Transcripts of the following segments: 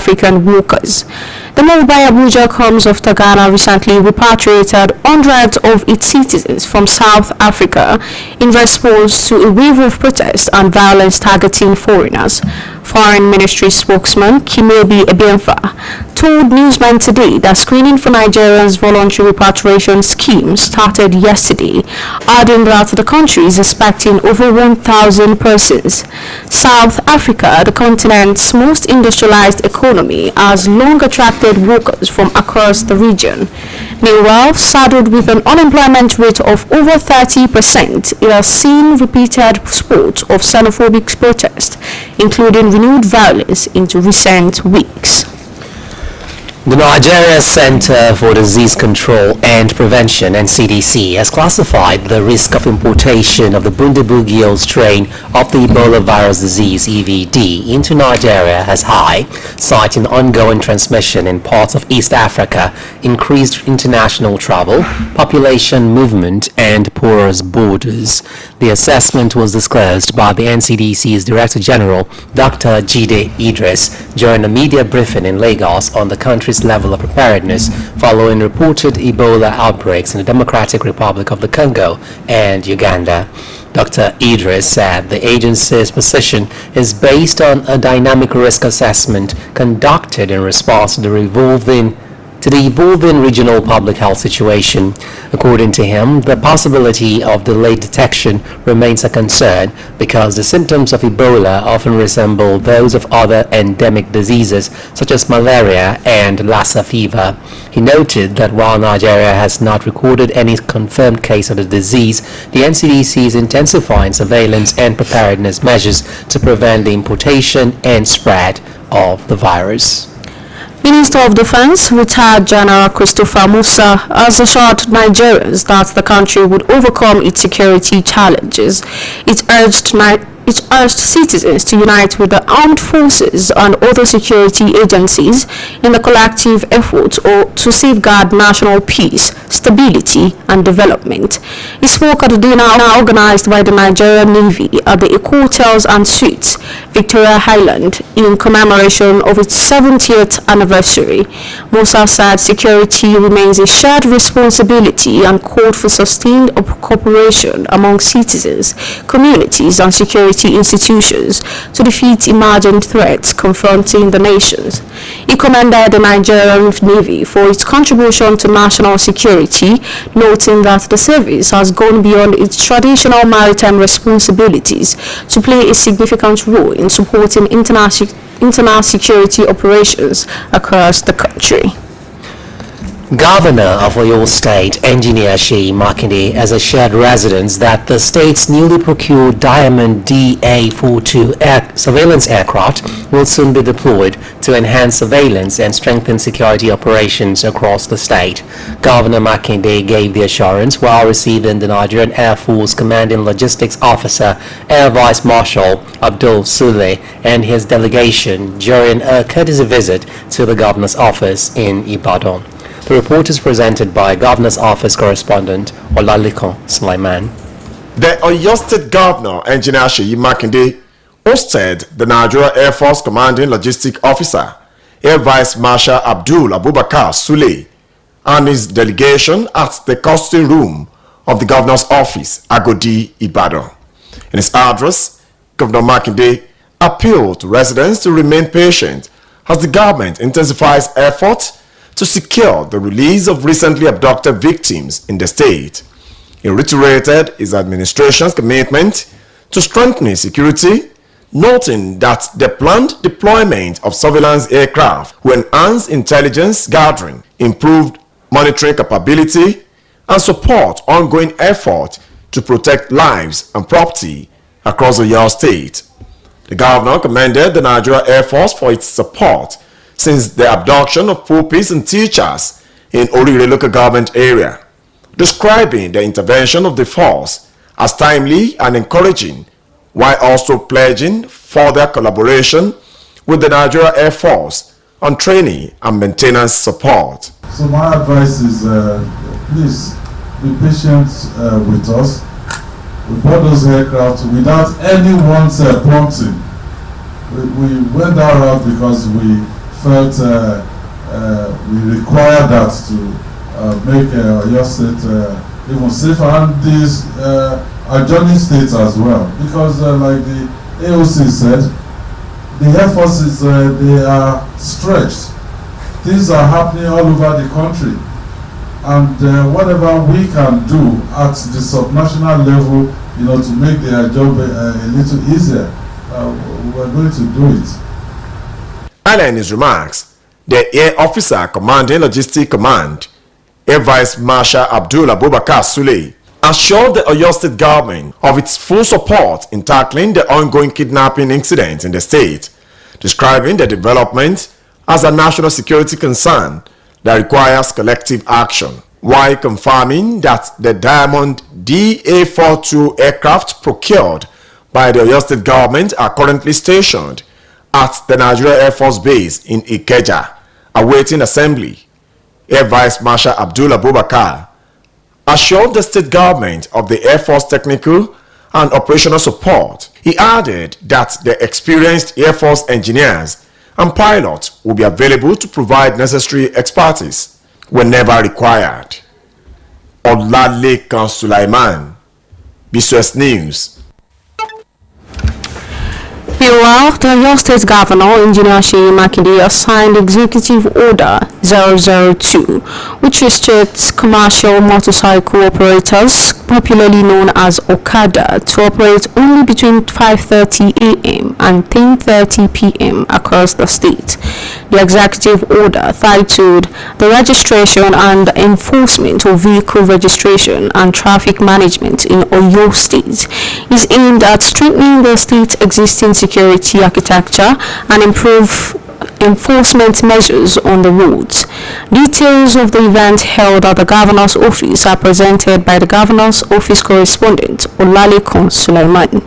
African workers. The move by Abuja comes after Ghana recently repatriated hundreds of its citizens from South Africa in response to a wave of protests and violence targeting foreigners. Foreign Ministry spokesman Kimebi Ebienfa told newsmen today that screening for Nigerians' voluntary repatriation scheme started yesterday, adding that the country is expecting over 1,000 persons. South Africa, the continent's most industrialized economy, has long attracted workers from across the region. Meanwhile, saddled with an unemployment rate of over 30%, it has seen repeated spurts of xenophobic protests, including renewed violence into recent weeks. The Nigeria Center for Disease Control and Prevention (NCDC) has classified the risk of importation of the Bundibugyo strain of the Ebola virus disease (EVD) into Nigeria as high, citing ongoing transmission in parts of East Africa, increased international travel, population movement, and porous borders. The assessment was disclosed by the NCDC's Director General, Dr. Jide Idris, during a media briefing in Lagos on the country's level of preparedness following reported Ebola outbreaks in the Democratic Republic of the Congo and Uganda. Dr. Idris said the agency's position is based on a dynamic risk assessment conducted in response to the evolving regional public health situation. According to him, the possibility of delayed detection remains a concern because the symptoms of Ebola often resemble those of other endemic diseases such as malaria and Lassa fever. He noted that while Nigeria has not recorded any confirmed case of the disease, the NCDC is intensifying surveillance and preparedness measures to prevent the importation and spread of the virus. Minister of Defense, retired General Christopher Musa, has assured Nigerians that the country would overcome its security challenges. It urged citizens to unite with the armed forces and other security agencies in the collective effort to safeguard national peace, stability, and development. He spoke at a dinner organized by the Nigerian Navy at the Eco Hotels and Suites, Victoria Island, in commemoration of its 70th anniversary. Musa said security remains a shared responsibility and called for sustained cooperation among citizens, communities, and security institutions to defeat emerging threats confronting the nations. He commended the Nigerian Navy for its contribution to national security, noting that the service has gone beyond its traditional maritime responsibilities to play a significant role in supporting internal security operations across the country. Governor of Oluyole State, Engineer Seyi Makinde, has assured residents that the state's newly procured Diamond DA-42 surveillance aircraft will soon be deployed to enhance surveillance and strengthen security operations across the state. Governor Makinde gave the assurance while receiving the Nigerian Air Force Commanding Logistics Officer, Air Vice Marshal Abdul Sule, and his delegation during a courtesy visit to the governor's office in Ibadan. The report is presented by Governor's Office correspondent Oluyole Sulaiman. The Oyo State Governor, Engineer Seyi Makinde, hosted the Nigeria Air Force Commanding Logistic Officer, Air Vice Marshal Abdul Abubakar Sule, and his delegation at the custody room of the Governor's Office, Agodi, Ibadan. In his address, Governor Makinde appealed to residents to remain patient as the government intensifies efforts to secure the release of recently abducted victims in the state. He reiterated his administration's commitment to strengthening security, noting that the planned deployment of surveillance aircraft will enhance intelligence gathering, improve monitoring capability, and support ongoing efforts to protect lives and property across the Oyo State. The governor commended the Nigeria Air Force for its support since the abduction of pupils and teachers in Oluyole local government area, describing the intervention of the force as timely and encouraging, while also pledging further collaboration with the Nigeria Air Force on training and maintenance support. So my advice is, please be patient with us. We bought those aircraft without anyone's prompting. We went that route because we felt we require that to make Oyo State even safer, and these adjoining states as well, because like the AOC said, the Air Forces, they are stretched. Things are happening all over the country, and whatever we can do at the subnational level, to make their job a little easier, we're going to do it. Earlier in his remarks, the Air Officer Commanding Logistic Command, Air Vice Marshal Abdul Abubakar Sule, assured the Oyo State government of its full support in tackling the ongoing kidnapping incident in the state, describing the development as a national security concern that requires collective action, while confirming that the Diamond DA-42 aircraft procured by the Oyo State government are currently stationed at the Nigeria Air Force Base in Ikeja, awaiting assembly. Air Vice Marshal Abdul Abubakar assured the state government of the Air Force technical and operational support. He added that the experienced Air Force engineers and pilots will be available to provide necessary expertise whenever required. Oluyole Sulaiman, BCS News. Meanwhile, the Oyo State Governor, Engineer Seyi Makinde, has signed Executive Order 002, which restricts commercial motorcycle operators, popularly known as Okada, to operate only between 5:30 a.m. and 10:30 p.m. across the state. The executive order, titled The Registration and Enforcement of Vehicle Registration and Traffic Management in Oyo State, is aimed at strengthening the state's existing security architecture and improve enforcement measures on the roads. Details of the event held at the Governor's office are presented by the Governor's office correspondent, Oluyole Sulaiman.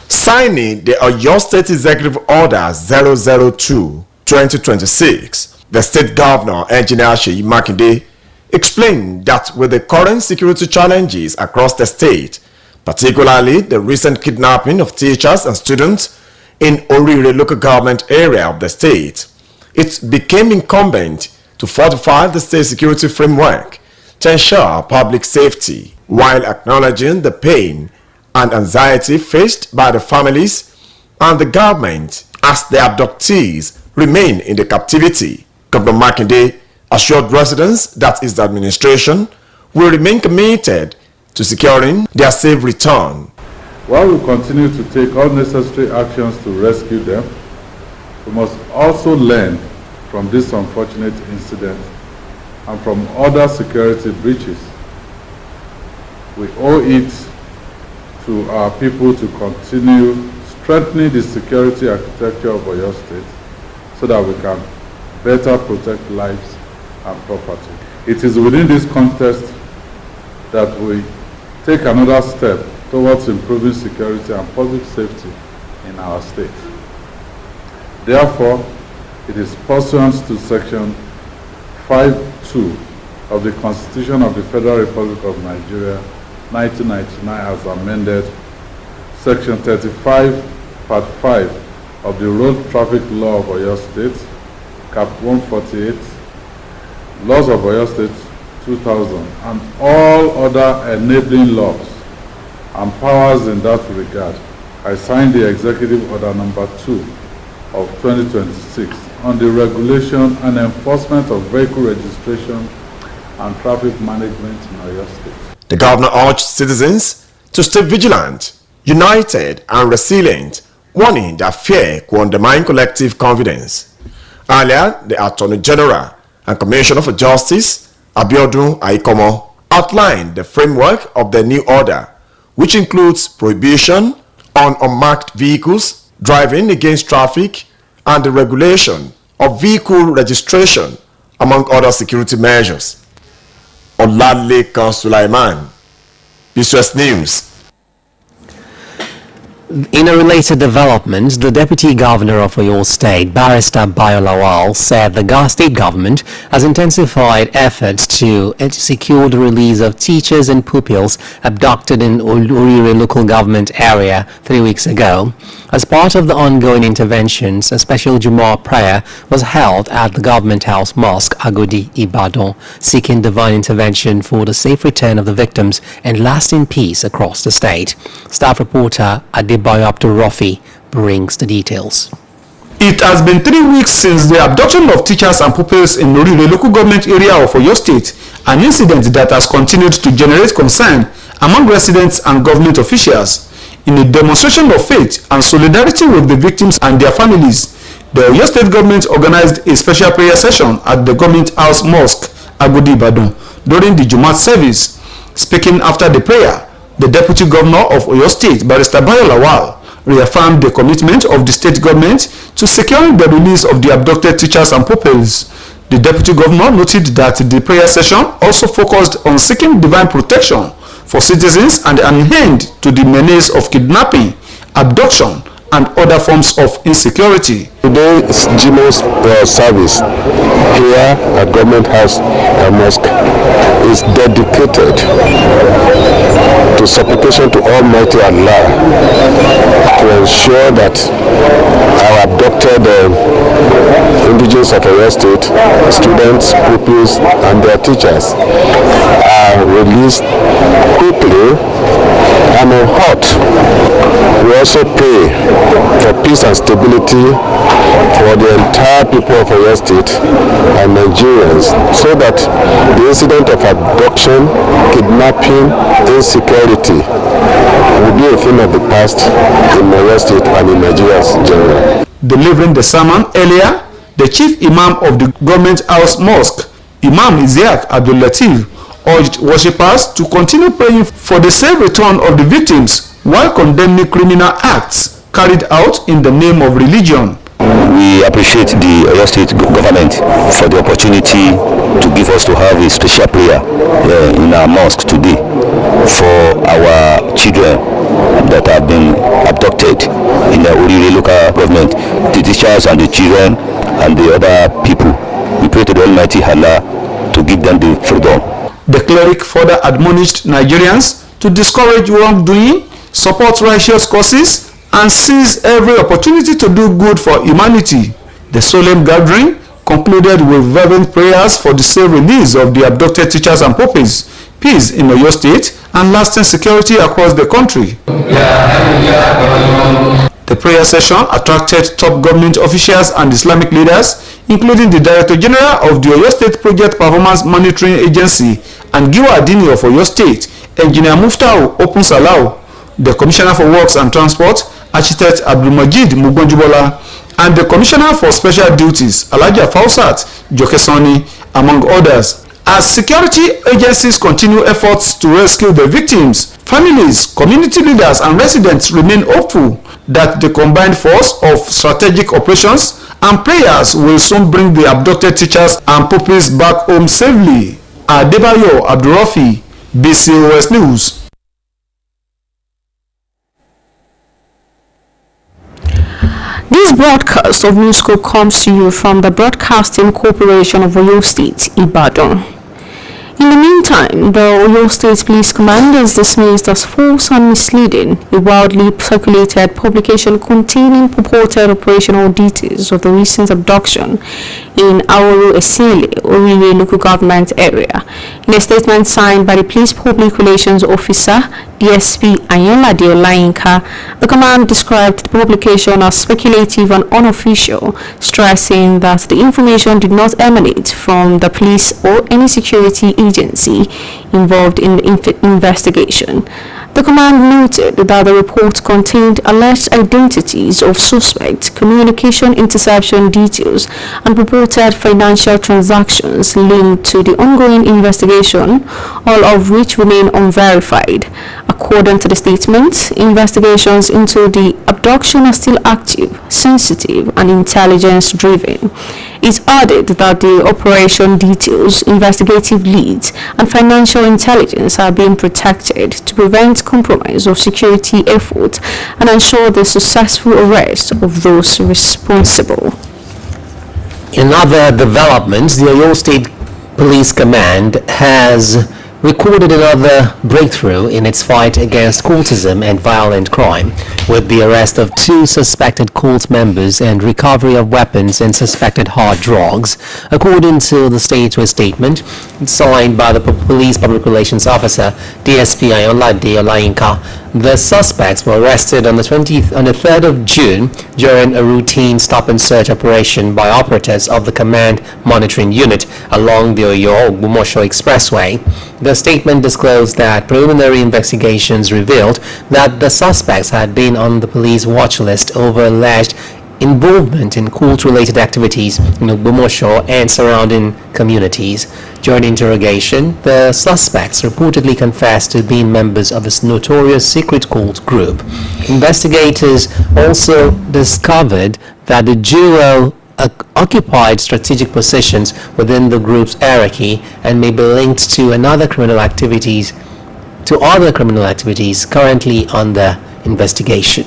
Signing the Oyo State Executive Order 002-2026, the State Governor, Engineer Seyi Makinde, explained that with the current security challenges across the state, particularly the recent kidnapping of teachers and students in Oluyole local government area of the state, it became incumbent to fortify the state security framework to ensure public safety, while acknowledging the pain and anxiety faced by the families and the government as the abductees remain in the captivity. Governor Makinde assured residents that his administration will remain committed to securing their safe return. While we continue to take all necessary actions to rescue them, we must also learn from this unfortunate incident and from other security breaches. We owe it to our people to continue strengthening the security architecture of Oyo State so that we can better protect lives and property. It is within this context that we take another step towards improving security and public safety in our state. Therefore, it is pursuant to Section 5(2) of the Constitution of the Federal Republic of Nigeria, 1999 as amended, Section 35, Part 5 of the Road Traffic Law of Oyo State, Cap 148, Laws of Oyo State 2000, and all other enabling laws and powers in that regard. I signed the Executive Order Number 2 of 2026 on the regulation and enforcement of vehicle registration and traffic management in Oyo State. The governor urged citizens to stay vigilant, united and resilient, warning that fear could undermine collective confidence. Earlier, the Attorney General and Commissioner for Justice, Abiodun Aikomo, outlined the framework of the new order, which includes prohibition on unmarked vehicles, driving against traffic, and the regulation of vehicle registration, among other security measures. Oluyole Sulaiman, BCS News. In a related development, the Deputy Governor of Oyo State, Barrister Oluyole, said the state government has intensified efforts to secure the release of teachers and pupils abducted in Oluyole local government area 3 weeks ago. As part of the ongoing interventions, a special Jumu'ah prayer was held at the Government House Mosque, Agodi, Ibadan, seeking divine intervention for the safe return of the victims and lasting peace across the state. Staff reporter Adebayo Abdulrafi brings the details. It has been 3 weeks since the abduction of teachers and pupils in Oluyole local government area of Oyo State, an incident that has continued to generate concern among residents and government officials. In a demonstration of faith and solidarity with the victims and their families, the Oyo State government organized a special prayer session at the Government House Mosque, Agodi, Ibadan, during the Jumat service. Speaking after the prayer, the Deputy Governor of Oyo State, Barrister Bayo Lawal, reaffirmed the commitment of the state government to securing the release of the abducted teachers and pupils. The Deputy Governor noted that the prayer session also focused on seeking divine protection for citizens and an end to the menace of kidnapping, abduction, and other forms of insecurity. Today's Jimo's service here at Government House Mosque is dedicated to supplication to Almighty Allah to ensure that our abducted indigenous of Oyo State, students, pupils, and their teachers are released quickly and unhurt. We also pray for peace and stability for the entire people of Oyo State and Nigerians, so that the incident of abduction, kidnapping, insecurity will be a thing of the past in Oyo State and in Nigeria in general. Delivering the sermon earlier, the chief imam of the Government House Mosque, Imam Isiaq Abdul Latif, urged worshippers to continue praying for the safe return of the victims while condemning criminal acts carried out in the name of religion. We appreciate the Oyo State government for the opportunity to give us to have a special prayer in our mosque today for our children that have been abducted in the Oluyole local government, the teachers and the children and the other people. We pray to the Almighty Allah to give them the freedom. The cleric further admonished Nigerians to discourage wrongdoing, support righteous causes, and seize every opportunity to do good for humanity. The solemn gathering concluded with fervent prayers for the safe release of the abducted teachers and pupils, peace in Oyo State, and lasting security across the country. The prayer session attracted top government officials and Islamic leaders, including the Director General of the Oyo State Project Performance Monitoring Agency and Giwa Adini of Oyo State, Engineer Muftau Opun Salau, the Commissioner for Works and Transport, Architect Abdulmajid Mugonjubola, and the Commissioner for Special Duties, Alhaja Fausat Jokesoni, among others. As security agencies continue efforts to rescue the victims, families, community leaders, and residents remain hopeful that the combined force of strategic operations and prayers will soon bring the abducted teachers and pupils back home safely. Adebayo Abdulrafi, BCOS News. This broadcast of Newscope comes to you from the Broadcasting Corporation of Oyo State, Ibadan. In the meantime, the Oyo State Police Command has dismissed as false and misleading a widely circulated publication containing purported operational details of the recent abduction in Auru Esile, Oluyole local government area. In a statement signed by the Police Public Relations Officer, DSP Ayolade Olayinka, the command described the publication as speculative and unofficial, stressing that the information did not emanate from the police or any security agency involved in the investigation. The command noted that the report contained alleged identities of suspects, communication interception details, and purported financial transactions linked to the ongoing investigation, all of which remain unverified. According to the statement, investigations into the abduction are still active, sensitive, and intelligence-driven. It added that the operation details, investigative leads, and financial intelligence are being protected to prevent compromise of security efforts and ensure the successful arrest of those responsible. In other developments, the Oyo State Police Command has recorded another breakthrough in its fight against cultism and violent crime, with the arrest of 2 suspected cult members and recovery of weapons and suspected hard drugs. According to the state's statement, signed by the police public relations officer, DSP Ayolade Olayinka, the suspects were arrested on the 3rd of June during a routine stop-and-search operation by operatives of the Command Monitoring Unit along the Oluyole Expressway. The statement disclosed that preliminary investigations revealed that the suspects had been on the police watch list over alleged involvement in cult-related activities in Ogbomoso and surrounding communities. During interrogation, the suspects reportedly confessed to being members of this notorious secret cult group. Investigators also discovered that the duo occupied strategic positions within the group's hierarchy and may be linked to other criminal activities currently under investigation.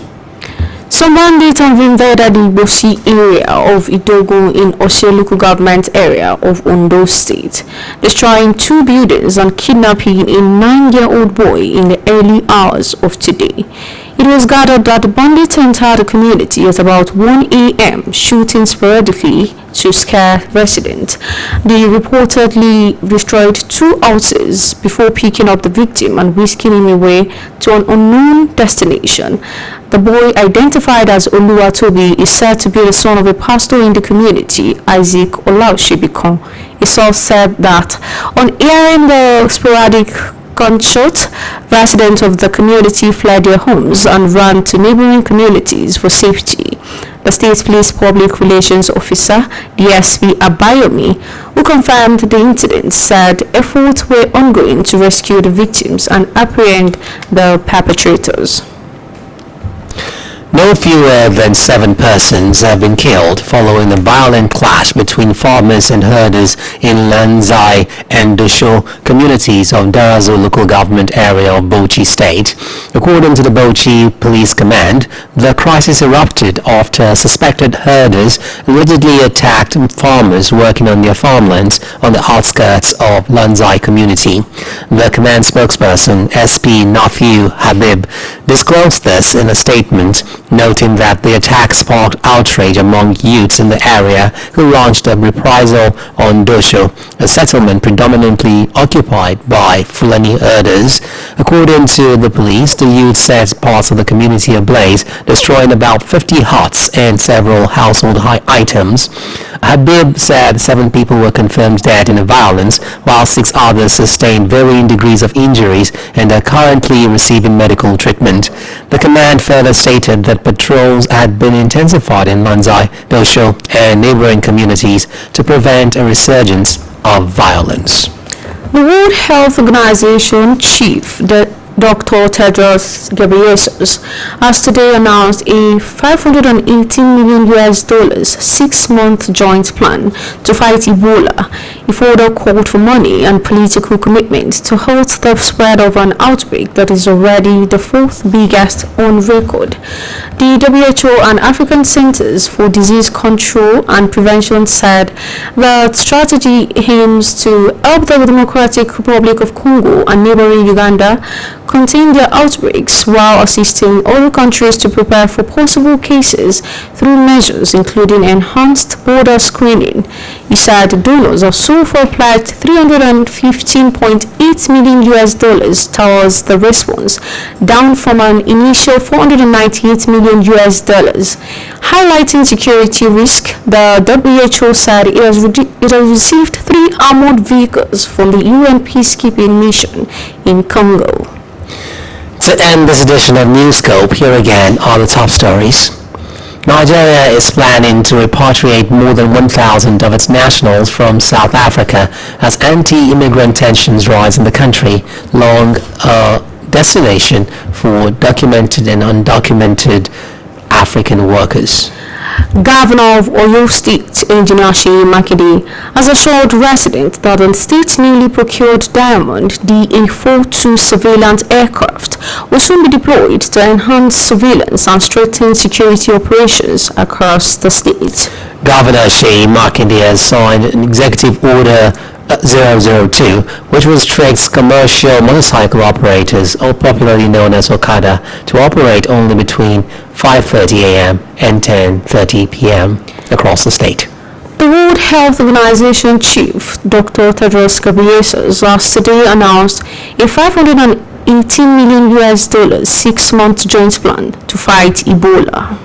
Some bandits have invaded the Bosi area of Idogo in Oluyole local government area of Ondo State, destroying 2 buildings and kidnapping a 9-year-old boy in the early hours of today. It was gathered that the bandits entered the community at about 1 a.m., shooting sporadically to scare residents. They reportedly destroyed 2 houses before picking up the victim and whisking him away to an unknown destination. The boy, identified as Oluyole, is said to be the son of a pastor in the community, Isaac Olaushibikon. A source said that on hearing the sporadic gunshot, residents of the community fled their homes and ran to neighboring communities for safety. The state police public relations officer, DSP Abayomi, who confirmed the incident, said efforts were ongoing to rescue the victims and apprehend the perpetrators. No fewer than 7 persons have been killed following a violent clash between farmers and herders in Lanzai and Dosho communities of Darazo local government area of Bauchi State. According to the Bauchi Police Command, the crisis erupted after suspected herders allegedly attacked farmers working on their farmlands on the outskirts of Lanzai community. The command spokesperson, SP Nafiu Habib, disclosed this in a statement, noting that the attack sparked outrage among youths in the area who launched a reprisal on Dosho, a settlement predominantly occupied by Fulani herders. According to the police, the youth set parts of the community ablaze, destroying about 50 huts and several household items. Habib said 7 people were confirmed dead in the violence, while 6 others sustained varying degrees of injuries and are currently receiving medical treatment. The command further stated that patrols had been intensified in Lanzai, Dosho, and neighboring communities to prevent a resurgence of violence. The World Health Organization chief, Dr. Tedros Ghebreyesus, has today announced a $518 million 6-month joint plan to fight Ebola. He further called for money and political commitment to halt the spread of an outbreak that is already the 4th biggest on record. The WHO and African Centers for Disease Control and Prevention said the strategy aims to help the Democratic Republic of Congo and neighboring Uganda contain their outbreaks while assisting other countries to prepare for possible cases through measures including enhanced border screening. He said donors have so far pledged $315.8 million towards the response, down from an initial $498 million. Highlighting security risk, the WHO said it has received 3 armored vehicles from the UN peacekeeping mission in Congo. To end this edition of Newscope, here again are the top stories. Nigeria is planning to repatriate more than 1,000 of its nationals from South Africa as anti-immigrant tensions rise in the country, long a destination for documented and undocumented African workers. Governor of Oyo State, Engineer Seyi Makinde, has assured residents that the state's newly procured Diamond DA-42 surveillance aircraft will soon be deployed to enhance surveillance and strengthen security operations across the state. Governor Seyi Makinde has signed an executive order 002, which restricts commercial motorcycle operators, or popularly known as Okada, to operate only between 5:30 a.m. and 10:30 p.m. across the state. The World Health Organization chief, Dr. Tedros Ghebreyesus, last today announced a $518 million six-month joint plan to fight Ebola.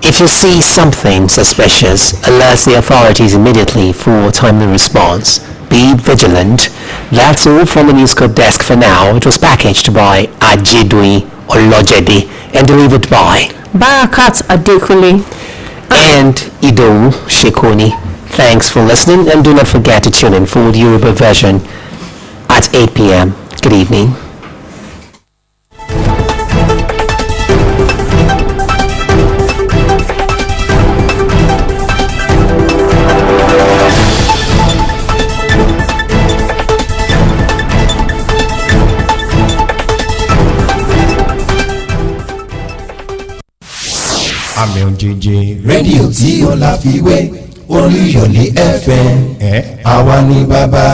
If you see something suspicious, alert the authorities immediately for timely response. Be vigilant. That's all from the Newscope desk for now. It was packaged by Ajidui Olojede and delivered by Barakat Adekunle and Ido Shekoni. Thanks for listening, and do not forget to tune in for the Yoruba version at 8 p.m. Good evening. àmì òjijì rédíò tí ó láfiwé Olúyọ̀lé FM àwa ni bàbá.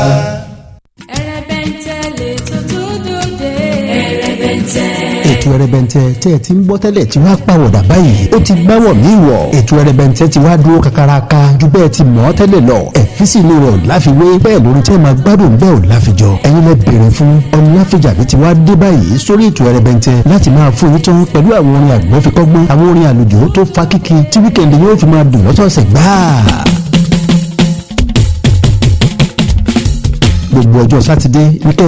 Ẹrẹ̀bẹ̀ntẹ̀ lè tó dòde. Ẹrẹ̀bẹ̀ntẹ̀. ètò ẹrẹ̀bẹ̀ntẹ̀ tí ẹ ti ń gbọ́ tẹ́lẹ̀ tí wàá pàwọ̀dà báyìí ó ti gbáwọ̀ mí wọ̀. ètò ẹrẹ̀bẹ̀ntẹ̀ ti wá dúró kakaraka ju bẹ́ẹ̀ ti mọ̀ ọ́ tẹ́lẹ̀ lọ. ẹ̀fíìsì inú rẹ̀ ò láfiwé, bẹ́ẹ̀ lórí tẹ́ máa gbádùn bẹ́ẹ̀ ò láfijọ́. ẹ̀yin lẹ bèrè fún Ọláfíjàbí ti wá dé báyìí sórí ètò ẹrẹ̀bẹ̀ntẹ̀ láti máa fún yín tán pẹ̀lú àwọn orin àgbọ̀nfikọ́gbọ́n, àwọn orin àlùjò tó fa kíkì tí wíkẹ̀ndì yóò fi máa dùn lọ́sọ̀ọ̀sẹ̀ gbáà. gbogbo ọjọ́ sátidé wíkẹ́